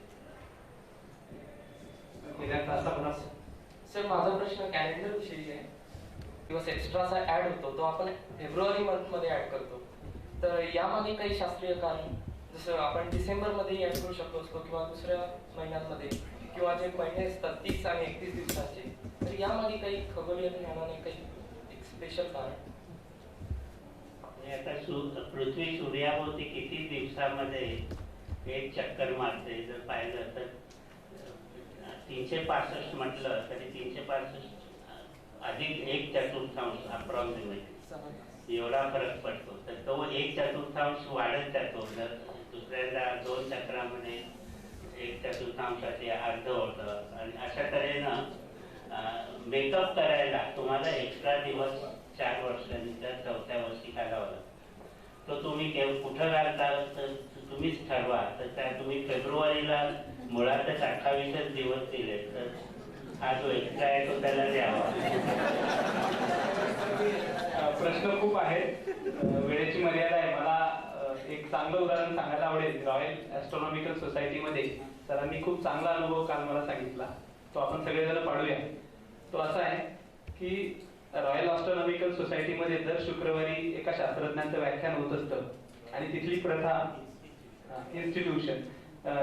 सर, माझा प्रश्न कॅलेंडर विषयी आहे. दिवस एक्स्ट्राचा ऍड होतो तो आपण फेब्रुवारी मंथ मध्ये ऍड करतो, तर यामध्ये काही शास्त्रीय कारण जसं आपण डिसेंबर मध्ये ऍड करू शकतो असतो किंवा दुसऱ्या महिन्यांमध्ये किंवा जे महिने असतात 30 आणि 31 दिवसांचे, तर यामध्ये काही खगोलीय ज्ञानाने काही एक स्पेशल कारण? आता पृथ्वी सूर्याभोवती किती दिवसामध्ये एक चक्कर मारते जर पाहिलं तर 365 म्हटलं तरी 365 अधिक 1/4 अप्रॉक्सिमेटली एवढा फरक पडतो. तर तो 1/4 वाढत जातो. जर दुसऱ्यांदा 2 चक्रामध्ये 1/4 अर्ध होतं आणि अशा तऱ्हेनं मेकअप करायला तुम्हाला एक्स्ट्रा दिवस 4 वर्षांच्या 4थ्या वर्षी घालावा लागतो. तो तुम्ही कुठं घालता तर तुम्हीच ठरवा. तर त्या तुम्ही फेब्रुवारीला मुळातच 28 दिवस दिले तर हा जो एक्स्ट्रा आहे तो त्याला द्यावा. प्रश्न खूप आहेत, वेळेची मर्यादा आहे. मला एक चांगलं उदाहरण सांगायला आवडेल. रॉयल ॲस्ट्रॉनॉमिकल सोसायटीमध्ये सरांनी खूप चांगला अनुभव काल मला सांगितला, तो आपण सगळेजण पाडूया. तो असा आहे की रॉयल ॲस्ट्रॉनॉमिकल सोसायटीमध्ये दर शुक्रवारी एका शास्त्रज्ञांचं व्याख्यान होत असतं आणि तिथली प्रथा इन्स्टिट्यूशन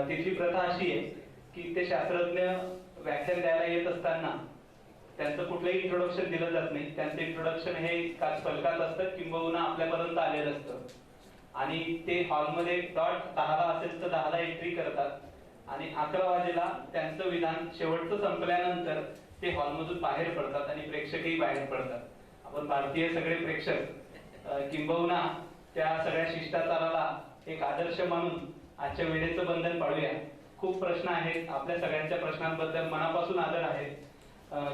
तिथली प्रथा अशी आहे की ते शास्त्रज्ञ व्याख्यान द्यायला येत असताना त्यांचं कुठलंही इंट्रोडक्शन दिलं जात नाही. त्यांचं इंट्रोडक्शन हे काच फलकात असतं किंबहुना आपल्यापर्यंत आलेलं असतं आणि ते हॉलमध्ये डॉट 10ला असेल तर 10ला एंट्री करतात आणि 11 वाजेला त्यांचं विधान शेवटचं संपल्यानंतर ते हॉलमधून बाहेर पडतात आणि प्रेक्षकही बाहेर पडतात. आपण भारतीय सगळे प्रेक्षक किंबहुना त्या सगळ्या शिष्टाचाराला एक आदर्श मानून आजच्या वेळेचं बंधन पाळूया. खूप प्रश्न आहेत, आपल्या सगळ्यांच्या प्रश्नांबद्दल मनापासून आदर आहे.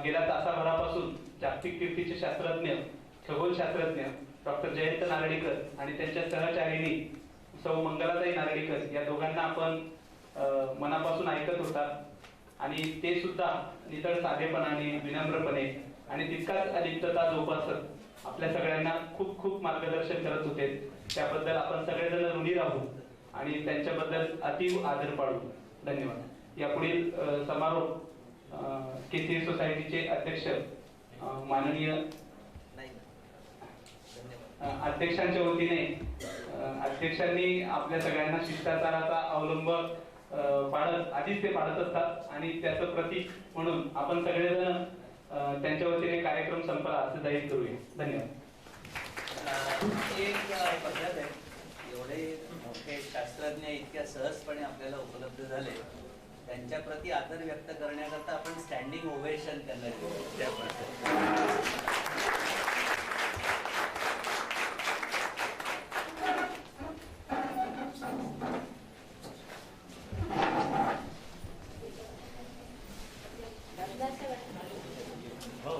गेल्या तासाभरापासून जागतिक कीर्तीचे शास्त्रज्ञ, खगोलशास्त्रज्ञ डॉक्टर जयंत नारळीकर आणि त्यांच्या सहचारिणी सौ मंगलाताई नारळीकर या दोघांना आपण मनापासून ऐकत होता आणि ते सुद्धा नितळ साधेपणाने, विनम्रपणे आणि तितकाच अलिप्तता जोपासत आपल्या सगळ्यांना खूप खूप मार्गदर्शन करत होते. त्याबद्दल आपण सगळेजण ऋणी राहू आणि त्यांच्याबद्दल अतीव आदर पाडू. धन्यवाद. यापुढील समारोप केसी सोसायटीचे अध्यक्ष माननीय अध्यक्षांच्या वतीने अध्यक्षांनी आपल्या सगळ्यांना शिष्टाचाराचा अवलंब पाळत आधीच ते पाळत असतात आणि त्याचं प्रतीक म्हणून आपण सगळेजण त्यांच्या वतीने कार्यक्रम संपला असं जाहीर करूया. धन्यवाद. एक पद्धत आहे, एवढे मोठे शास्त्रज्ञ इतक्या सहजपणे आपल्याला उपलब्ध झाले, त्यांच्या प्रती आदर व्यक्त करण्याकरता आपण स्टँडिंग ओवेशन त्यांना देऊ. त्याबद्दल हो.